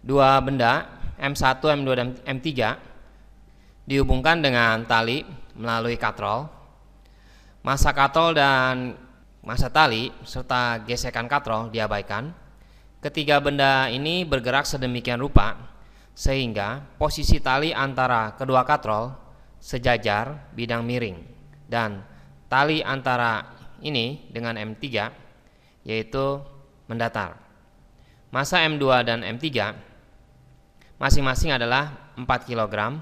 Dua benda M1, M2, dan M3 dihubungkan dengan tali melalui katrol. Massa katrol dan massa tali serta gesekan katrol diabaikan. Ketiga benda ini bergerak sedemikian rupa sehingga posisi tali antara kedua katrol sejajar bidang miring, dan tali antara ini dengan M3 yaitu mendatar. Massa M2 dan M3 masing-masing adalah 4 kg,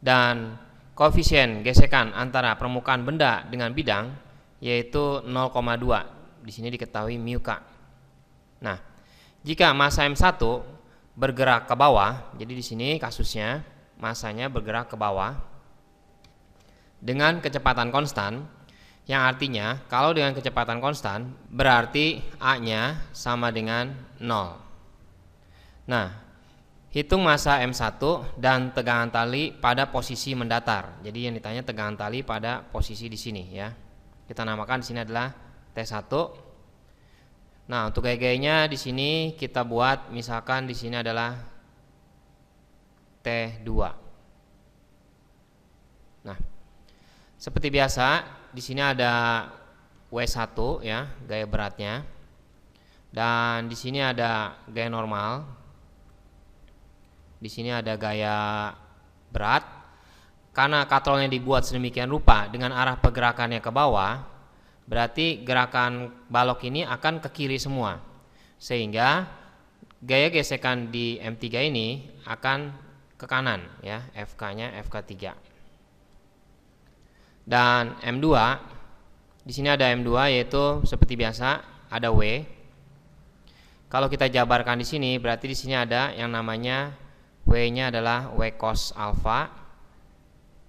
dan koefisien gesekan antara permukaan benda dengan bidang yaitu 0,2. Di sini diketahui mu K. Nah, jika massa M1 bergerak ke bawah, jadi di sini kasusnya massanya bergerak ke bawah dengan kecepatan konstan, yang artinya kalau dengan kecepatan konstan berarti A-nya sama dengan 0. Nah, hitung massa M1 dan tegangan tali pada posisi mendatar. Jadi yang ditanya tegangan tali pada posisi di sini ya. Kita namakan di sini adalah T1. Nah, untuk gaya-gayanya di sini kita buat misalkan di sini adalah T2. Nah, seperti biasa di sini ada W1 ya, gaya beratnya. Dan di sini ada gaya normal. Di sini ada gaya berat. Karena katrolnya dibuat sedemikian rupa dengan arah pergerakannya ke bawah, berarti gerakan balok ini akan ke kiri semua, sehingga gaya gesekan di M3 ini akan ke kanan ya, FK-nya FK3. Dan M2, di sini ada M2 yaitu seperti biasa ada W. Kalau kita jabarkan di sini berarti di sini ada yang namanya W-nya adalah W cos alfa.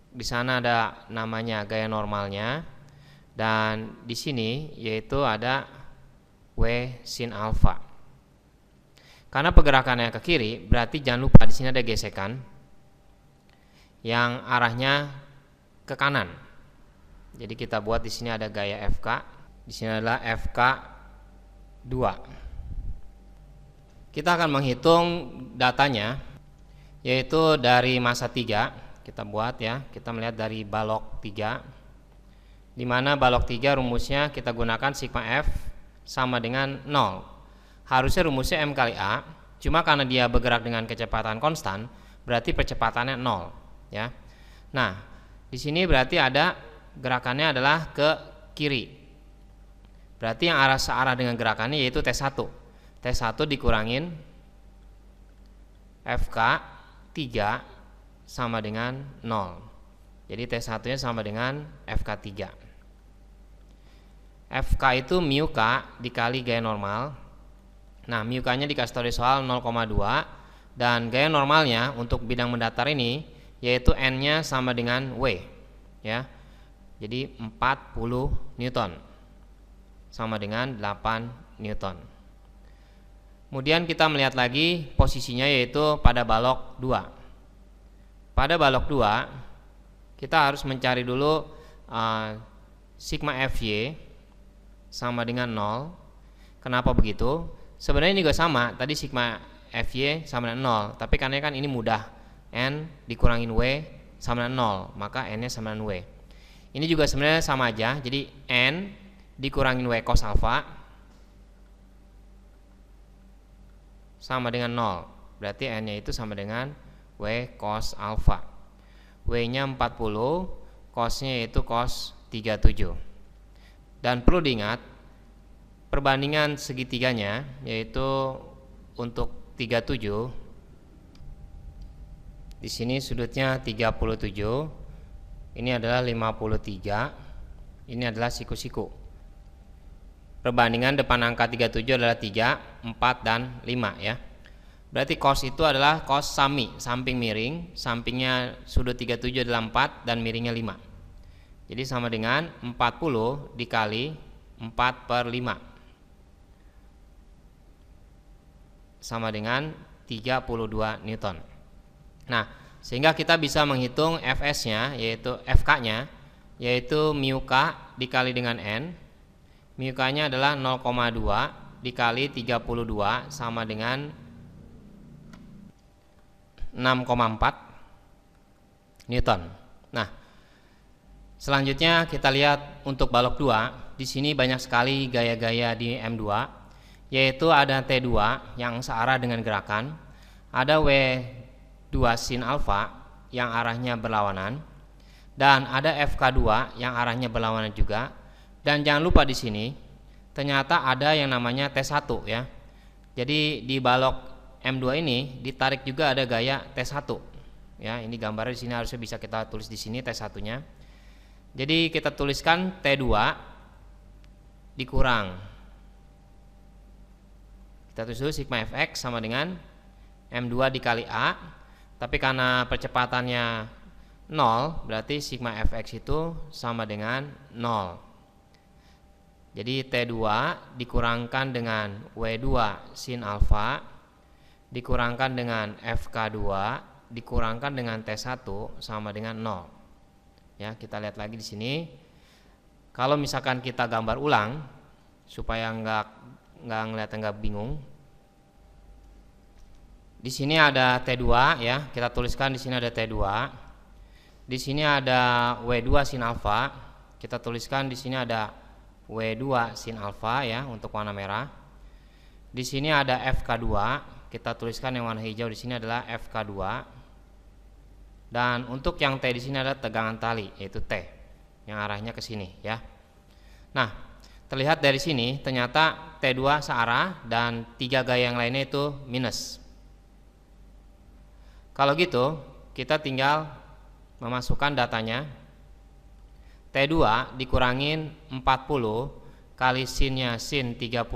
Di sana ada namanya gaya normalnya, dan di sini yaitu ada W sin alfa. Karena pergerakannya ke kiri, berarti jangan lupa di sini ada gesekan yang arahnya ke kanan. Jadi kita buat di sini ada gaya FK. Di sini adalah FK2. Kita akan menghitung datanya, yaitu dari massa 3. Kita buat ya, kita melihat dari balok 3, di mana balok 3 rumusnya kita gunakan sigma F sama dengan 0. Harusnya rumusnya M kali A, cuma karena dia bergerak dengan kecepatan konstan, berarti percepatannya 0 ya. Nah, di sini berarti ada gerakannya adalah ke kiri. Berarti yang searah dengan gerakannya yaitu T1. T1 dikurangin FK 3 sama dengan 0. Jadi T1 nya sama dengan FK3. FK itu mu K dikali gaya normal. Nah, mu K nya dikasih tahu di soal 0,2, dan gaya normalnya untuk bidang mendatar ini yaitu N nya sama dengan W ya. Jadi 40 Newton sama dengan 8 Newton. Kemudian kita melihat lagi posisinya yaitu pada balok 2. Pada balok 2 kita harus mencari dulu sigma Fy sama dengan 0. Kenapa begitu? Sebenarnya ini juga sama, tadi sigma Fy sama dengan 0, tapi karena kan ini mudah, N dikurangin W sama dengan 0, maka N nya sama dengan W. Ini juga sebenarnya sama aja, jadi N dikurangin W cos alfa sama dengan 0, berarti N nya itu sama dengan W cos alfa. W nya 40, cos nya yaitu cos 37. Dan perlu diingat perbandingan segitiganya yaitu untuk 37, di sini sudutnya 37, ini adalah 53, ini adalah siku-siku. Perbandingan depan angka 37 adalah 3, 4, dan 5 ya. Berarti cos itu adalah cos sami, samping miring, sampingnya sudut 37 adalah 4 dan miringnya 5. Jadi sama dengan 40 dikali 4/5 sama dengan 32 Newton. Nah, sehingga kita bisa menghitung Fs-nya yaitu Fk-nya yaitu mu K dikali dengan N. Mu K-nya adalah 0,2 dikali 32 sama dengan 6,4 Newton. Nah, selanjutnya kita lihat untuk balok 2. Di sini banyak sekali gaya-gaya di M2, yaitu ada T2 yang searah dengan gerakan, ada W2 sin alfa yang arahnya berlawanan, dan ada FK2 yang arahnya berlawanan juga. Dan jangan lupa di sini ternyata ada yang namanya T1 ya. Jadi di balok M2 ini ditarik juga ada gaya T1. Ya, ini gambarnya di sini harusnya bisa kita tulis di sini T1-nya. Jadi kita tuliskan T2 dikurang, kita tulis dulu sigma fx sama dengan M2 dikali A, tapi karena percepatannya 0 berarti sigma fx itu sama dengan 0. Jadi T2 dikurangkan dengan W2 sin alfa dikurangkan dengan FK2 dikurangkan dengan T1 sama dengan 0. Ya, kita lihat lagi di sini. Kalau misalkan kita gambar ulang supaya nggak bingung. Di sini ada T2 ya, kita tuliskan di sini ada T2. Di sini ada W2 sin alfa, kita tuliskan di sini ada W2 sin alfa ya untuk warna merah. Di sini ada FK2, kita tuliskan yang warna hijau di sini adalah FK2. Dan untuk yang T di sini ada tegangan tali yaitu T yang arahnya ke sini ya. Nah, terlihat dari sini ternyata T2 searah dan 3 gaya yang lainnya itu minus. Kalau gitu kita tinggal memasukkan datanya. T2 dikurangin 40 kali sinnya sin 37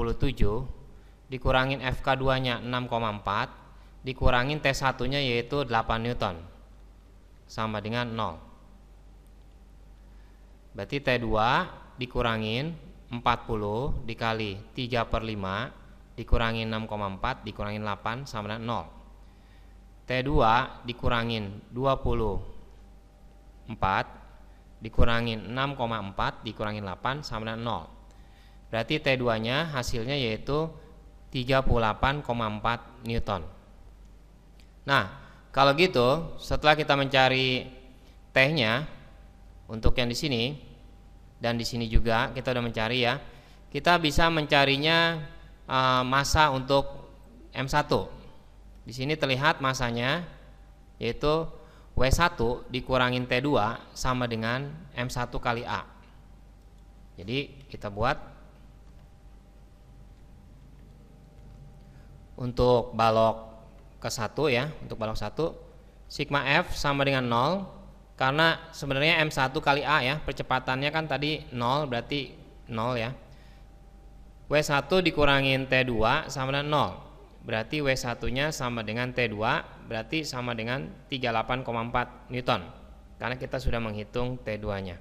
dikurangin FK2 nya 6,4 dikurangin T1 nya yaitu 8 Newton sama dengan 0. Berarti T2 dikurangin 40 dikali 3/5 dikurangin 6,4 dikurangin 8 sama dengan 0. T2 dikurangin 24 dikurangin 6,4 dikurangin 8 sama dengan 0. Berarti T2 nya hasilnya yaitu 38,4 Newton. Nah, kalau gitu setelah kita mencari T-nya untuk yang di sini dan di sini juga kita udah mencari ya, kita bisa mencarinya massa untuk M1. Di sini terlihat massanya yaitu W1 dikurangin T2 sama dengan M1 kali A. Jadi kita buat untuk balok ke-1 ya, untuk balok 1 sigma F sama dengan 0 karena sebenarnya M1 kali A ya, percepatannya kan tadi 0 berarti 0 ya. W1 dikurangin T2 sama dengan 0. Berarti W1 nya sama dengan T2 berarti sama dengan 38,4 Newton karena kita sudah menghitung T2 nya.